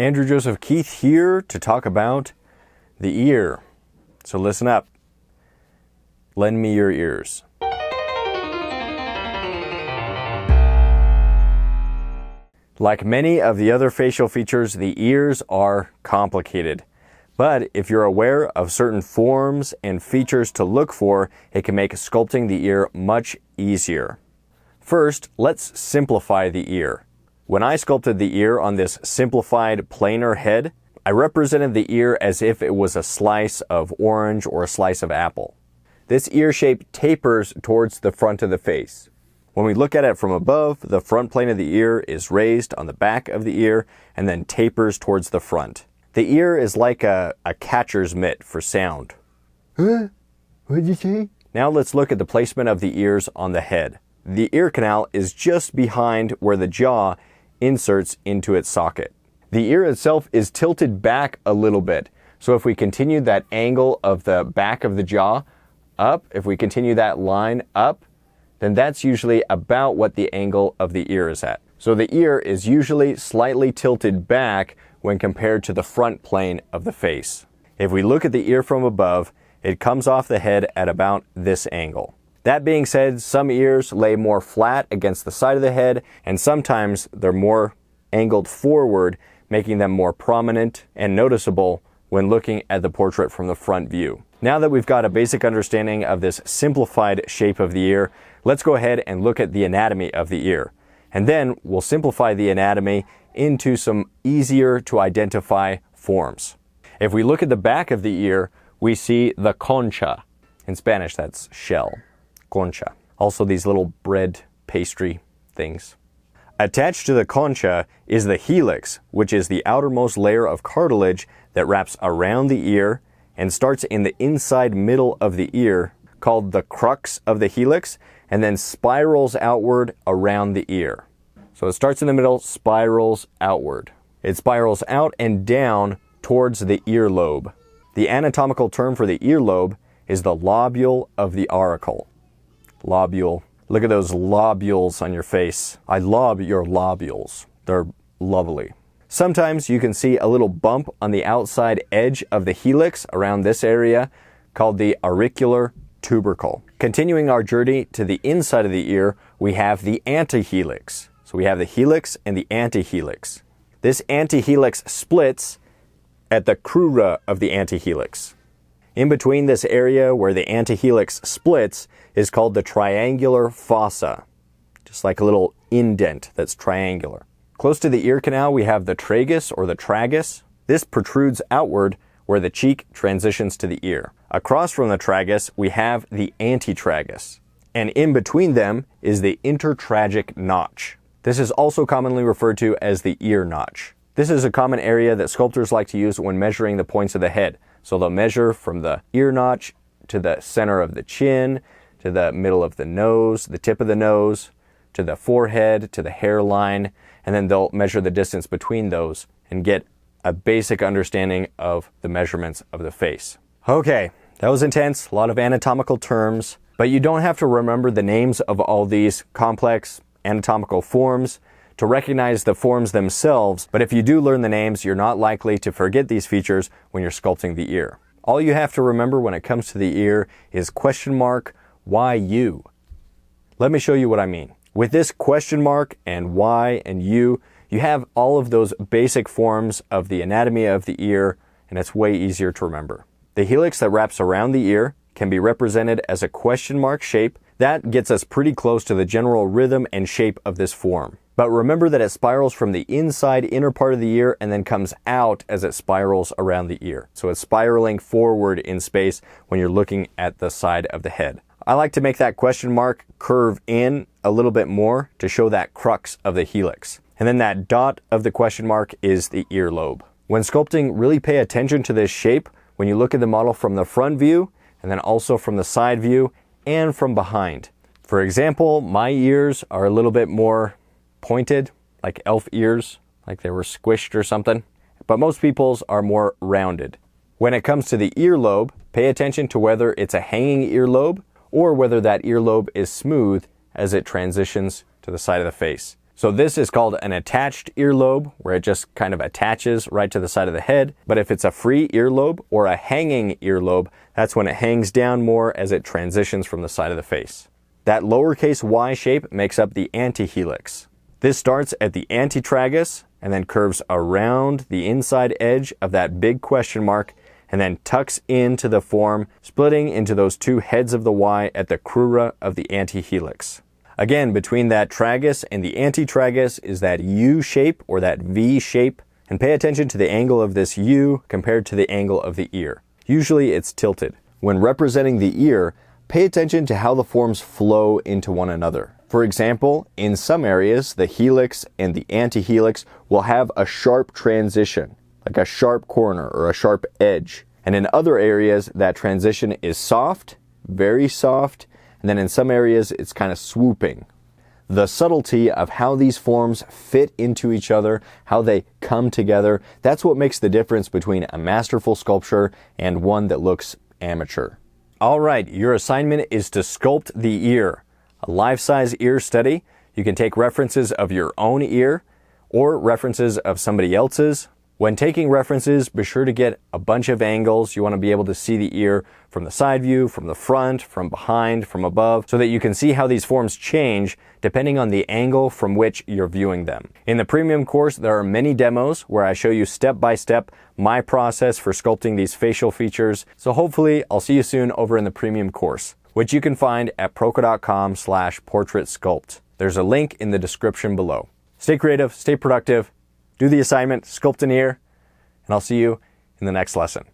Andrew Joseph Keith here to talk about the ear. So listen up. Lend me your ears. Like many of the other facial features, the ears are complicated. But if you're aware of certain forms and features to look for, it can make sculpting the ear much easier. First, let's simplify the ear. When I sculpted the ear on this simplified planar head, I represented the ear as if it was a slice of orange or a slice of apple. This ear shape tapers towards the front of the face. When we look at it from above, the front plane of the ear is raised on the back of the ear and then tapers towards the front. The ear is like a catcher's mitt for sound. Huh? What'd you say? Now let's look at the placement of the ears on the head. The ear canal is just behind where the jaw inserts into its socket. The ear itself is tilted back a little bit. So if we continue that angle of the back of the jaw up, if we continue that line up, then that's usually about what the angle of the ear is at. So the ear is usually slightly tilted back when compared to the front plane of the face. If we look at the ear from above, it comes off the head at about this angle. That being said, some ears lay more flat against the side of the head, and sometimes they're more angled forward, making them more prominent and noticeable when looking at the portrait from the front view. Now that we've got a basic understanding of this simplified shape of the ear, let's go ahead and look at the anatomy of the ear. And then we'll simplify the anatomy into some easier to identify forms. If we look at the back of the ear, we see the concha. In Spanish, that's shell. Concha. Also these little bread pastry things. Attached to the concha is the helix, which is the outermost layer of cartilage that wraps around the ear and starts in the inside middle of the ear, called the crux of the helix, and then spirals outward around the ear. So it starts in the middle, spirals outward. It spirals out and down towards the earlobe. The anatomical term for the earlobe is the lobule of the auricle. Lobule. Look at those lobules on your face. I love your lobules. They're lovely. Sometimes you can see a little bump on the outside edge of the helix around this area called the auricular tubercle. Continuing our journey to the inside of the ear, we have the antihelix. So we have the helix and the antihelix. This antihelix splits at the crura of the antihelix. In between this area where the antihelix splits is called the triangular fossa, just like a little indent that's triangular. Close to the ear canal, we have the tragus or the tragus. This protrudes outward where the cheek transitions to the ear. Across from the tragus, we have the antitragus. And in between them is the intertragic notch. This is also commonly referred to as the ear notch. This is a common area that sculptors like to use when measuring the points of the head. So they'll measure from the ear notch to the center of the chin, to the middle of the nose, the tip of the nose, to the forehead, to the hairline, and then they'll measure the distance between those and get a basic understanding of the measurements of the face. Okay, that was intense, a lot of anatomical terms, but you don't have to remember the names of all these complex anatomical forms to recognize the forms themselves, but if you do learn the names, you're not likely to forget these features when you're sculpting the ear. All you have to remember when it comes to the ear is question mark, why you? Let me show you what I mean. With this question mark and why and you have all of those basic forms of the anatomy of the ear, and it's way easier to remember. The helix that wraps around the ear can be represented as a question mark shape. That gets us pretty close to the general rhythm and shape of this form. But remember that it spirals from the inside inner part of the ear and then comes out as it spirals around the ear. So it's spiraling forward in space when you're looking at the side of the head. I like to make that question mark curve in a little bit more to show that crux of the helix. And then that dot of the question mark is the earlobe. When sculpting, really pay attention to this shape when you look at the model from the front view and then also from the side view and from behind. For example, my ears are a little bit more pointed, like elf ears, like they were squished or something, but most people's are more rounded. When it comes to the earlobe, pay attention to whether it's a hanging earlobe or whether that earlobe is smooth as it transitions to the side of the face. So this is called an attached earlobe, where it just kind of attaches right to the side of the head. But if it's a free earlobe or a hanging earlobe, that's when it hangs down more as it transitions from the side of the face. That lowercase y shape makes up the antihelix. This starts at the antitragus and then curves around the inside edge of that big question mark and then tucks into the form, splitting into those two heads of the Y at the crura of the antihelix. Again, between that tragus and the antitragus is that U shape or that V shape, and pay attention to the angle of this U compared to the angle of the ear. Usually it's tilted. When representing the ear, pay attention to how the forms flow into one another. For example, in some areas, the helix and the antihelix will have a sharp transition, like a sharp corner or a sharp edge. And in other areas, that transition is soft, very soft, and then in some areas, it's kind of swooping. The subtlety of how these forms fit into each other, how they come together, that's what makes the difference between a masterful sculpture and one that looks amateur. All right, your assignment is to sculpt the ear, a life-size ear study. You can take references of your own ear or references of somebody else's. When taking references, be sure to get a bunch of angles. You want to be able to see the ear from the side view, from the front, from behind, from above, so that you can see how these forms change depending on the angle from which you're viewing them. In the premium course, there are many demos where I show you step by step my process for sculpting these facial features. So hopefully I'll see you soon over in the premium course, which you can find at proko.com/portraitsculpt. There's a link in the description below. Stay creative, stay productive. Do the assignment, sculpt an ear, and I'll see you in the next lesson.